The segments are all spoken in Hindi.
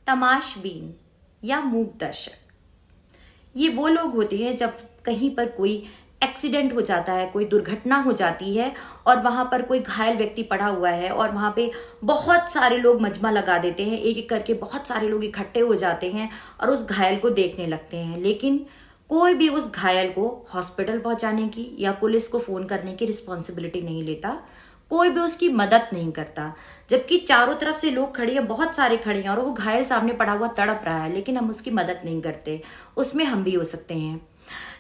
तमाशबीन या मूक दर्शक, ये वो लोग होते हैं जब कहीं पर कोई एक्सीडेंट हो जाता है, कोई दुर्घटना हो जाती है और वहां पर कोई घायल व्यक्ति पड़ा हुआ है और वहां पे बहुत सारे लोग मजमा लगा देते हैं, एक एक करके बहुत सारे लोग इकट्ठे हो जाते हैं और उस घायल को देखने लगते हैं, लेकिन कोई भी उस घायल को हॉस्पिटल पहुंचाने की या पुलिस को फोन करने की रिस्पॉन्सिबिलिटी नहीं लेता, कोई भी उसकी मदद नहीं करता। जबकि चारों तरफ से लोग खड़े हैं, बहुत सारे खड़े हैं और वो घायल सामने पड़ा हुआ तड़प रहा है, लेकिन हम उसकी मदद नहीं करते। उसमें हम भी हो सकते हैं।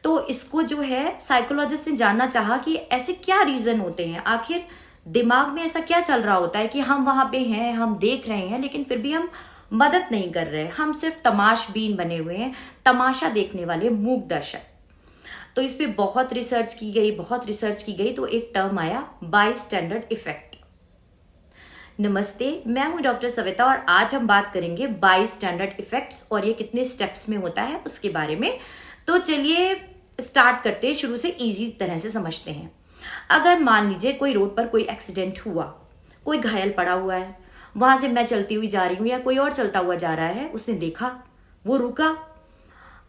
तो इसको जो है साइकोलॉजिस्ट ने जानना चाहा कि ऐसे क्या रीजन होते हैं, आखिर दिमाग में ऐसा क्या चल रहा होता है कि हम वहां पे हैं, हम देख रहे हैं, लेकिन फिर भी हम मदद नहीं कर रहे, हम सिर्फ तमाशबीन बने हुए हैं, तमाशा देखने वाले मूक दर्शक। तो इस पे बहुत रिसर्च की गई तो एक टर्म आया, बाईस्टैंडर्ड इफेक्ट। नमस्ते, मैं हूं डॉक्टर सविता और आज हम बात करेंगे बाईस्टैंडर्ड इफेक्ट्स और ये कितने स्टेप्स में होता है उसके बारे में। तो चलिए स्टार्ट करते हैं, शुरू से इजी तरह से समझते हैं। अगर मान लीजिए कोई रोड पर कोई एक्सीडेंट हुआ, कोई घायल पड़ा हुआ है, वहां से मैं चलती हुई जा रही हूं या कोई और चलता हुआ जा रहा है, उसने देखा, वो रुका।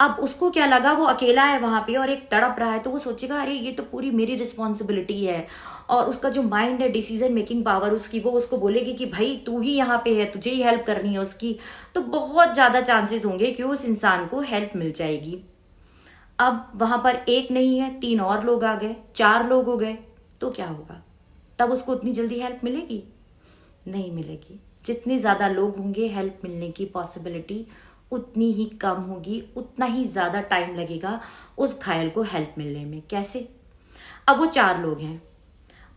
अब उसको क्या लगा, वो अकेला है वहां पे और एक तड़प रहा है, तो वो सोचेगा अरे ये तो पूरी मेरी रिस्पॉन्सिबिलिटी है। और उसका जो माइंड है, डिसीजन मेकिंग पावर उसकी, वो उसको बोलेगी कि भाई तू ही यहाँ पे है, तुझे ही हेल्प करनी है उसकी। तो बहुत ज्यादा चांसेस होंगे कि उस इंसान को हेल्प मिल जाएगी। अब वहां पर एक नहीं है, 3 और लोग आ गए, 4 लोग हो गए, तो क्या होगा? तब उसको उतनी जल्दी हेल्प मिलेगी? नहीं मिलेगी। जितने ज्यादा लोग होंगे, हेल्प मिलने की पॉसिबिलिटी उतनी ही कम होगी, उतना ही ज्यादा टाइम लगेगा उस घायल को हेल्प मिलने में। कैसे? अब वो 4 लोग हैं,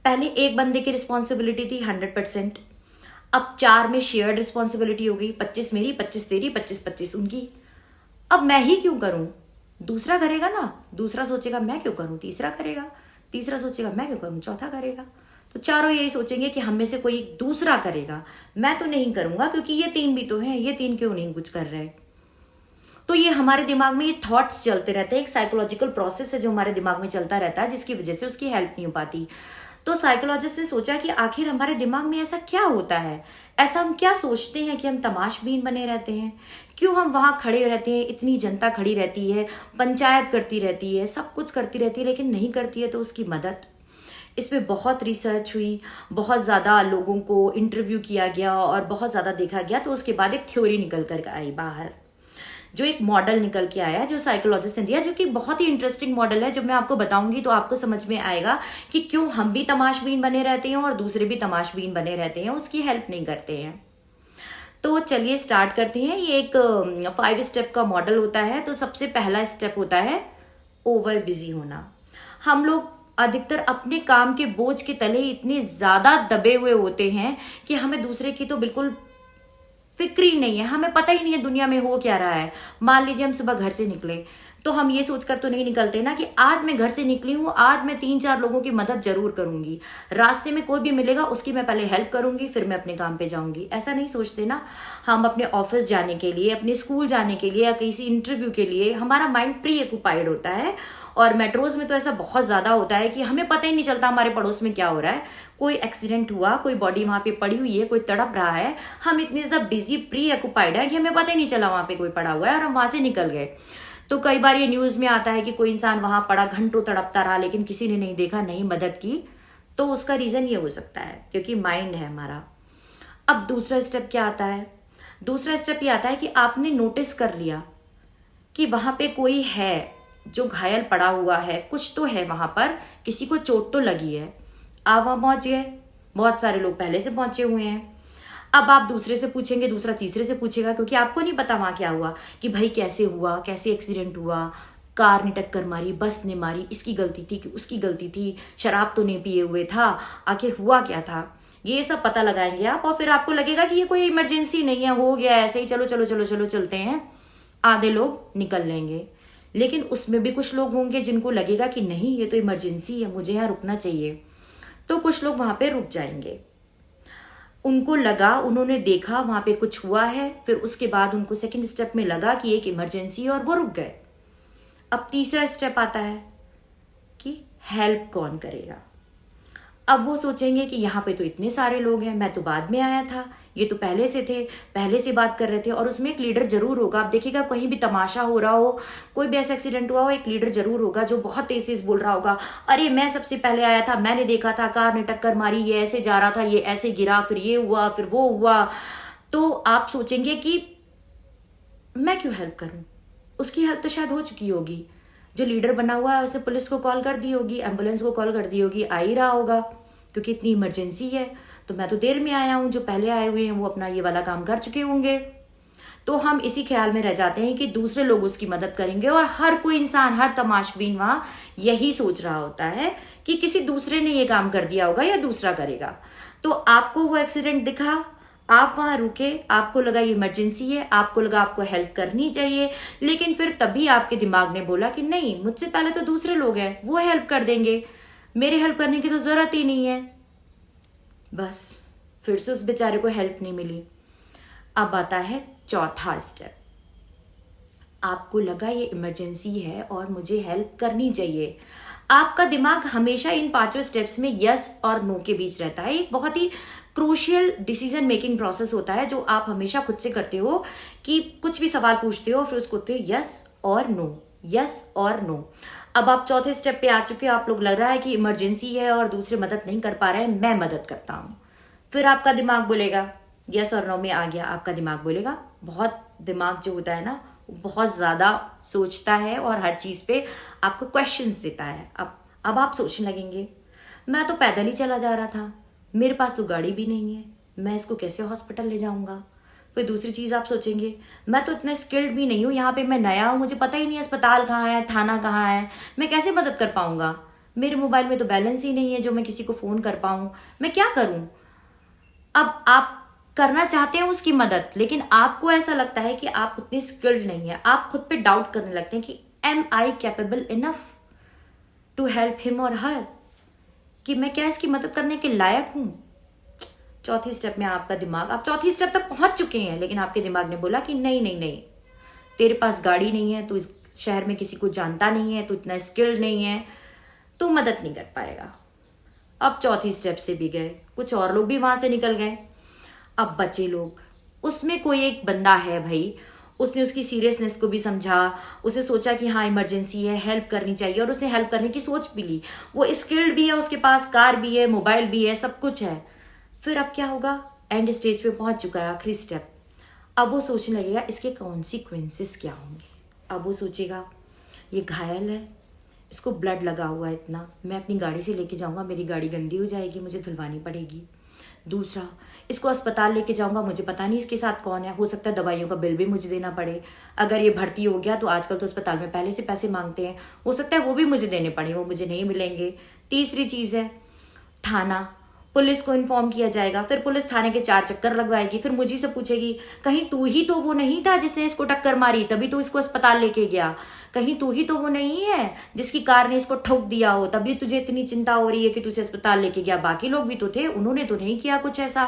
पहले एक बंदे की रिस्पॉन्सिबिलिटी थी 100%, अब 4 में शेयर्ड रिस्पॉन्सिबिलिटी हो गई, 25 मेरी, 25 तेरी, 25-25 उनकी। अब मैं ही क्यों करूं? दूसरा करेगा ना, दूसरा सोचेगा मैं क्यों करूं, तीसरा करेगा, तीसरा सोचेगा मैं क्यों करूं, चौथा करेगा। तो चारों यही सोचेंगे कि हम में से कोई दूसरा करेगा, मैं तो नहीं करूंगा क्योंकि ये 3 भी तो हैं, ये 3 क्यों नहीं कुछ कर रहे। तो ये हमारे दिमाग में ये थॉट्स चलते रहते हैं, एक साइकोलॉजिकल प्रोसेस है जो हमारे दिमाग में चलता रहता है, जिसकी वजह से उसकी हेल्प नहीं हो पाती। तो साइकोलॉजिस्ट ने सोचा कि आखिर हमारे दिमाग में ऐसा क्या होता है, ऐसा हम क्या सोचते हैं कि हम तमाशबीन बने रहते हैं, क्यों हम वहां खड़े रहते हैं, इतनी जनता खड़ी रहती है, पंचायत करती रहती है, सब कुछ करती रहती है, लेकिन नहीं करती है तो उसकी मदद। इस पे बहुत रिसर्च हुई, बहुत ज़्यादा लोगों को इंटरव्यू किया गया और बहुत ज़्यादा देखा गया, तो उसके बाद एक थ्योरी निकल कर आई बाहर, जो एक मॉडल निकल के आया जो साइकोलॉजिस्ट ने दिया, जो कि बहुत ही इंटरेस्टिंग मॉडल है। जब मैं आपको बताऊंगी तो आपको समझ में आएगा कि क्यों हम भी तमाशबीन बने रहते हैं और दूसरे भी तमाशबीन बने रहते हैं, उसकी हेल्प नहीं करते हैं। तो चलिए स्टार्ट करते हैं। ये एक 5 स्टेप का मॉडल होता है। तो सबसे पहला स्टेप होता है ओवर बिजी होना। हम लोग अधिकतर अपने काम के बोझ के तले इतने ज्यादा दबे हुए होते हैं कि हमें दूसरे की तो बिल्कुल फिक्र ही नहीं है, हमें पता ही नहीं है दुनिया में हो क्या रहा है। मान लीजिए हम सुबह घर से निकले, तो हम ये सोचकर तो नहीं निकलते ना कि आज मैं घर से निकली हूं, आज मैं 3-4 लोगों की मदद जरूर करूंगी, रास्ते में कोई भी मिलेगा उसकी मैं पहले हेल्प करूंगी, फिर मैं अपने काम पे जाऊंगी। ऐसा नहीं सोचते ना। हम अपने ऑफिस जाने के लिए, अपने स्कूल जाने के लिए या किसी इंटरव्यू के लिए हमारा माइंड प्री ऑक्युपाइड होता है। और मेट्रोज में तो ऐसा बहुत ज्यादा होता है कि हमें पता ही नहीं चलता हमारे पड़ोस में क्या हो रहा है। कोई एक्सीडेंट हुआ, कोई बॉडी वहां पे पड़ी हुई है, कोई तड़प रहा है, हम इतने ज्यादा बिजी प्री ऑक्युपाइड है कि हमें पता ही नहीं चला वहां पे कोई पड़ा हुआ है और हम वहां से निकल गए। तो कई बार ये न्यूज में आता है कि कोई इंसान वहां पड़ा, घंटों तड़पता रहा, लेकिन किसी ने नहीं देखा, नहीं मदद की। तो उसका रीजन ये हो सकता है क्योंकि माइंड है हमारा। अब दूसरा स्टेप क्या आता है? दूसरा स्टेप ये आता है कि आपने नोटिस कर लिया कि वहां पे कोई है जो घायल पड़ा हुआ है, कुछ तो है वहां पर, किसी को चोट तो लगी है। आप वहां पहुंच गए, बहुत सारे लोग पहले से पहुंचे हुए हैं। अब आप दूसरे से पूछेंगे, दूसरा तीसरे से पूछेगा, क्योंकि आपको नहीं पता वहां क्या हुआ, कि भाई कैसे हुआ, कैसे एक्सीडेंट हुआ, कार ने टक्कर मारी, बस ने मारी, इसकी गलती थी कि उसकी गलती थी, शराब तो नहीं पिए हुए था, आखिर हुआ क्या था। ये सब पता लगाएंगे आप और फिर आपको लगेगा कि ये कोई इमरजेंसी नहीं है, हो गया ऐसे ही, चलो चलो चलो चलो चलते हैं। आधे लोग निकल लेंगे, लेकिन उसमें भी कुछ लोग होंगे जिनको लगेगा कि नहीं ये तो इमरजेंसी है, मुझे यहाँ रुकना चाहिए। तो कुछ लोग वहां पे रुक जाएंगे। उनको लगा, उन्होंने देखा वहां पे कुछ हुआ है, फिर उसके बाद उनको सेकंड स्टेप में लगा कि एक इमरजेंसी है और वो रुक गए। अब तीसरा स्टेप आता है कि हेल्प कौन करेगा। अब वो सोचेंगे कि यहाँ पे तो इतने सारे लोग हैं, मैं तो बाद में आया था, ये तो पहले से थे, पहले से बात कर रहे थे। और उसमें एक लीडर जरूर होगा। आप देखिएगा कहीं भी तमाशा हो रहा हो, कोई भी ऐसा एक्सीडेंट हुआ हो, एक लीडर जरूर होगा जो बहुत तेज तेज बोल रहा होगा, अरे मैं सबसे पहले आया था, मैंने देखा था, कार ने टक्कर मारी, ये ऐसे जा रहा था, ये ऐसे गिरा, फिर ये हुआ, फिर वो हुआ। तो आप सोचेंगे कि मैं क्यों हेल्प करूं, उसकी हेल्प तो शायद हो चुकी होगी। जो लीडर बना हुआ है उसे पुलिस को कॉल कर दी होगी, एम्बुलेंस को कॉल कर दी होगी, आ ही रहा होगा क्योंकि इतनी इमरजेंसी है। तो मैं तो देर में आया हूं, जो पहले आए हुए हैं वो अपना ये वाला काम कर चुके होंगे। तो हम इसी ख्याल में रह जाते हैं कि दूसरे लोग उसकी मदद करेंगे। और हर कोई इंसान, हर तमाशबीन वहां यही सोच रहा होता है कि किसी दूसरे ने ये काम कर दिया होगा या दूसरा करेगा। तो आपको वो एक्सीडेंट दिखा, आप वहां रुके, आपको लगा ये इमरजेंसी है, आपको लगा आपको हेल्प करनी चाहिए, लेकिन फिर तभी आपके दिमाग ने बोला कि नहीं, मुझसे पहले तो दूसरे लोग हैं, वो हेल्प कर देंगे, मेरे हेल्प करने की तो जरूरत ही नहीं है। बस फिर से उस बेचारे को हेल्प नहीं मिली। अब आता है चौथा स्टेप। आपको लगा ये इमरजेंसी है और मुझे हेल्प करनी चाहिए। आपका दिमाग हमेशा इन पांचों स्टेप्स में यस और नो के बीच रहता है। एक बहुत ही क्रूशियल डिसीजन मेकिंग प्रोसेस होता है जो आप हमेशा खुद से करते हो कि कुछ भी सवाल पूछते हो फिर उसको कहते हो यस और नो, यस और नो। अब आप चौथे स्टेप पे आ चुके हो, आप लोग लग रहा है कि इमरजेंसी है और दूसरे मदद नहीं कर पा रहे हैं, मैं मदद करता हूं। फिर आपका दिमाग बोलेगा, यस और नो में आ गया, आपका दिमाग बोलेगा। बहुत दिमाग जो होता है ना बहुत ज्यादा सोचता है और हर चीज पे आपको क्वेश्चंस देता है। अब आप सोचने लगेंगे, मैं तो पैदल ही चला जा रहा था, मेरे पास तो गाड़ी भी नहीं है, मैं इसको कैसे हॉस्पिटल ले जाऊंगा। फिर दूसरी चीज आप सोचेंगे, मैं तो इतना स्किल्ड भी नहीं हूं, यहाँ पे मैं नया हूं, मुझे पता ही नहीं अस्पताल कहाँ है, थाना कहाँ है, मैं कैसे मदद कर पाऊंगा, मेरे मोबाइल में तो बैलेंस ही नहीं है जो मैं किसी को फोन कर पाऊं, मैं क्या करूं। अब आप करना चाहते हैं उसकी मदद, लेकिन आपको ऐसा लगता है कि आप उतने स्किल्ड नहीं है। आप खुद पे डाउट करने लगते हैं कि am I capable enough to help him और हर, कि मैं क्या इसकी मदद करने के लायक हूं। चौथी स्टेप में आपका दिमाग, आप चौथी स्टेप तक पहुंच चुके हैं लेकिन आपके दिमाग ने बोला कि नहीं नहीं नहीं, तेरे पास गाड़ी नहीं है, तू इस शहर में किसी को जानता नहीं है, तू इतना स्किल्ड नहीं है, तू मदद नहीं कर पाएगा। अब चौथी स्टेप से भी गए, कुछ और लोग भी वहां से निकल गए। अब बचे लोग, उसमें कोई एक बंदा है भाई, उसने उसकी सीरियसनेस को भी समझा, उसे सोचा कि हाँ इमरजेंसी है, हेल्प करनी चाहिए, और उसने हेल्प करने की सोच भी ली। वो स्किल्ड भी है, उसके पास कार भी है, मोबाइल भी है, सब कुछ है। फिर अब क्या होगा, एंड स्टेज पे पहुंच चुका है, आखिरी स्टेप। अब वो सोचने लगेगा इसके कॉन्सिक्वेंसेस क्या होंगे। अब वो सोचेगा ये घायल है, इसको ब्लड लगा हुआ है इतना, मैं अपनी गाड़ी से लेके जाऊंगा, मेरी गाड़ी गंदी हो जाएगी, मुझे धुलवानी पड़ेगी। दूसरा, इसको अस्पताल लेके जाऊंगा, मुझे पता नहीं इसके साथ कौन है, हो सकता है दवाइयों का बिल भी मुझे देना पड़े, अगर ये भर्ती हो गया तो आजकल तो अस्पताल में पहले से पैसे मांगते हैं, हो सकता है वो भी मुझे देने पड़े, वो मुझे नहीं मिलेंगे। तीसरी चीज है थाना, पुलिस को इन्फॉर्म किया जाएगा, फिर पुलिस थाने के 4 चक्कर लगवाएगी, फिर मुझे से पूछेगी कहीं तू ही तो वो नहीं था जिसने इसको टक्कर मारी तभी तो इसको अस्पताल लेके गया, कहीं तू ही तो वो नहीं है जिसकी कार ने इसको ठोक दिया हो, तभी तुझे इतनी चिंता हो रही है कि तुझे अस्पताल लेके गया, बाकी लोग भी तो थे, उन्होंने तो नहीं किया कुछ ऐसा।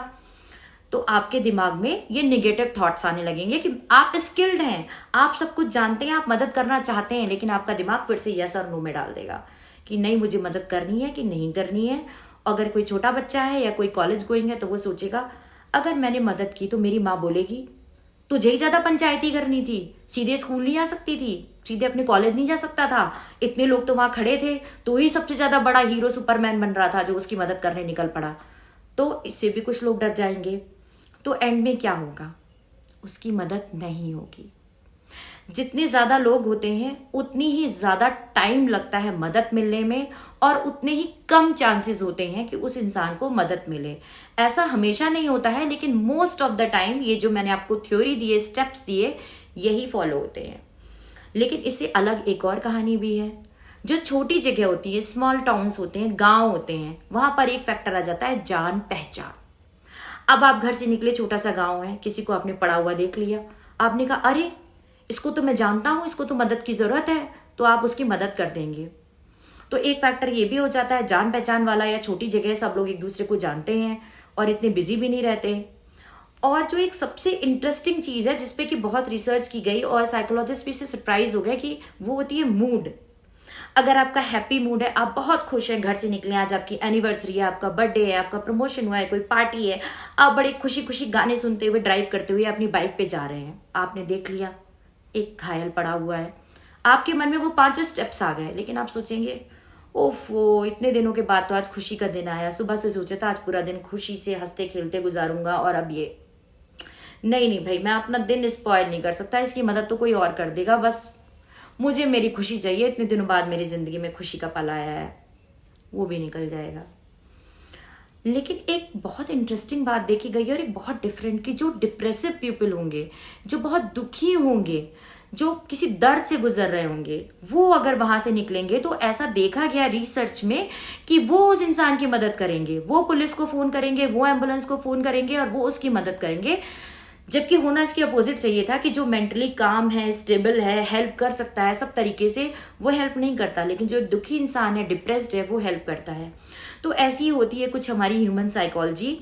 तो आपके दिमाग में ये निगेटिव थॉट्स आने लगेंगे कि आप स्किल्ड हैं, आप सब कुछ जानते हैं, आप मदद करना चाहते हैं, लेकिन आपका दिमाग फिर से यस और नो में डाल देगा कि नहीं मुझे मदद करनी है कि नहीं करनी है। अगर कोई छोटा बच्चा है या कोई कॉलेज गोइंग है तो वो सोचेगा अगर मैंने मदद की तो मेरी माँ बोलेगी तुझे ही ज्यादा पंचायती करनी थी, सीधे स्कूल नहीं जा सकती थी, सीधे अपने कॉलेज नहीं जा सकता था, इतने लोग तो वहां खड़े थे, तो ही सबसे ज्यादा बड़ा हीरो सुपरमैन बन रहा था जो उसकी मदद करने निकल पड़ा। तो इससे भी कुछ लोग डर जाएंगे। तो एंड में क्या होगा, उसकी मदद नहीं होगी। जितने ज्यादा लोग होते हैं उतनी ही ज्यादा टाइम लगता है मदद मिलने में, और उतने ही कम चांसेस होते हैं कि उस इंसान को मदद मिले। ऐसा हमेशा नहीं होता है, लेकिन मोस्ट ऑफ द टाइम ये जो मैंने आपको थ्योरी दिए, स्टेप्स दिए, यही फॉलो होते हैं। लेकिन इससे अलग एक और कहानी भी है। जो छोटी जगह होती है, स्मॉल टाउन्स होते हैं, गांव होते हैं, वहां पर एक फैक्टर आ जाता है जान पहचान। अब आप घर से निकले, छोटा सा गांव है, किसी को आपने पड़ा हुआ देख लिया, आपने कहा अरे इसको तो मैं जानता हूं, इसको तो मदद की जरूरत है, तो आप उसकी मदद कर देंगे। तो एक फैक्टर ये भी हो जाता है, जान पहचान वाला, या छोटी जगह सब लोग एक दूसरे को जानते हैं और इतने बिजी भी नहीं रहते। और जो एक सबसे इंटरेस्टिंग चीज है जिसपे कि बहुत रिसर्च की गई और साइकोलॉजिस्ट भी इससे सरप्राइज हो गए कि वो होती है मूड। अगर आपका हैप्पी मूड है, आप बहुत खुश हैं, घर से निकले, आज आपकी एनिवर्सरी है, आपका बर्थडे है, आपका प्रमोशन हुआ है, कोई पार्टी है, आप बड़े खुशी खुशी गाने सुनते हुए, ड्राइव करते हुए अपनी बाइक पे जा रहे हैं, आपने देख लिया एक घायल पड़ा हुआ है, आपके मन में वो 5 स्टेप्स आ गए, लेकिन आप सोचेंगे ओफो, इतने दिनों के बाद तो आज खुशी का दिन आया, सुबह से सोचा था आज पूरा दिन खुशी से हंसते खेलते गुजारूंगा, और अब ये नहीं भाई, मैं अपना दिन स्पॉइल नहीं कर सकता, इसकी मदद तो कोई और कर देगा, बस मुझे मेरी खुशी चाहिए, इतने दिनों बाद मेरी जिंदगी में खुशी का पल आया है, वो भी निकल जाएगा। लेकिन एक बहुत इंटरेस्टिंग बात देखी गई है, और एक बहुत डिफरेंट, कि जो डिप्रेसिव पीपल होंगे, जो बहुत दुखी होंगे, जो किसी दर्द से गुजर रहे होंगे, वो अगर वहां से निकलेंगे तो ऐसा देखा गया रिसर्च में कि वो उस इंसान की मदद करेंगे, वो पुलिस को फोन करेंगे, वो एम्बुलेंस को फोन करेंगे और वो उसकी मदद करेंगे। जबकि होना इसके अपोजिट चाहिए था कि जो मेंटली काम है, स्टेबल है, हेल्प कर सकता है सब तरीके से, वो हेल्प नहीं करता, लेकिन जो दुखी इंसान है, डिप्रेस्ड है, वो हेल्प करता है। तो ऐसी ही होती है कुछ हमारी ह्यूमन साइकोलॉजी,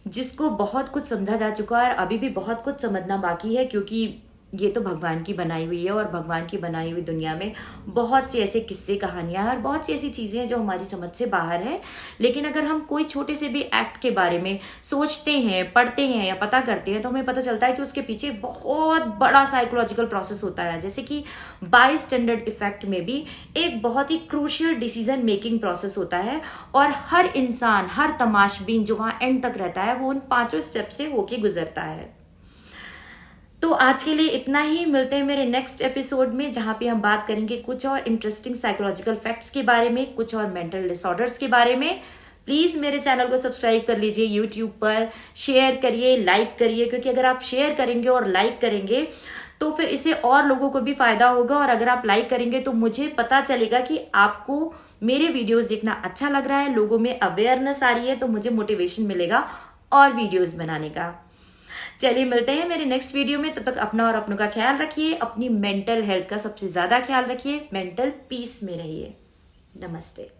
जिसको बहुत कुछ समझा जा चुका है और अभी भी बहुत कुछ समझना बाकी है, क्योंकि ये तो भगवान की बनाई हुई है, और भगवान की बनाई हुई दुनिया में बहुत सी ऐसे किस्से कहानियां हैं और बहुत सी ऐसी चीजें हैं जो हमारी समझ से बाहर है। लेकिन अगर हम कोई छोटे से भी एक्ट के बारे में सोचते हैं, पढ़ते हैं या पता करते हैं, तो हमें पता चलता है कि उसके पीछे बहुत बड़ा साइकोलॉजिकल प्रोसेस होता है। जैसे कि बाईस्टैंडर्ड इफेक्ट में भी एक बहुत ही क्रूशियल डिसीजन मेकिंग प्रोसेस होता है, और हर इंसान, हर तमाशबीन जो वहां एंड तक रहता है, वो उन 5 स्टेप से होके गुजरता है। तो आज के लिए इतना ही, मिलते हैं मेरे नेक्स्ट एपिसोड में, जहां पे हम बात करेंगे कुछ और इंटरेस्टिंग साइकोलॉजिकल फैक्ट्स के बारे में, कुछ और मेंटल डिसऑर्डर्स के बारे में। प्लीज मेरे चैनल को सब्सक्राइब कर लीजिए यूट्यूब पर, शेयर करिए, लाइक करिए, क्योंकि अगर आप शेयर करेंगे और लाइक करेंगे तो फिर इससे और लोगों को भी फायदा होगा, और अगर आप लाइक करेंगे तो मुझे पता चलेगा कि आपको मेरे वीडियोस देखना अच्छा लग रहा है, लोगों में अवेयरनेस आ रही है, तो मुझे मोटिवेशन मिलेगा और वीडियोस बनाने का। चलिए मिलते हैं मेरे नेक्स्ट वीडियो में, तब तक अपना और अपनों का ख्याल रखिए, अपनी मेंटल हेल्थ का सबसे ज्यादा ख्याल रखिए, मेंटल पीस में रहिए। नमस्ते।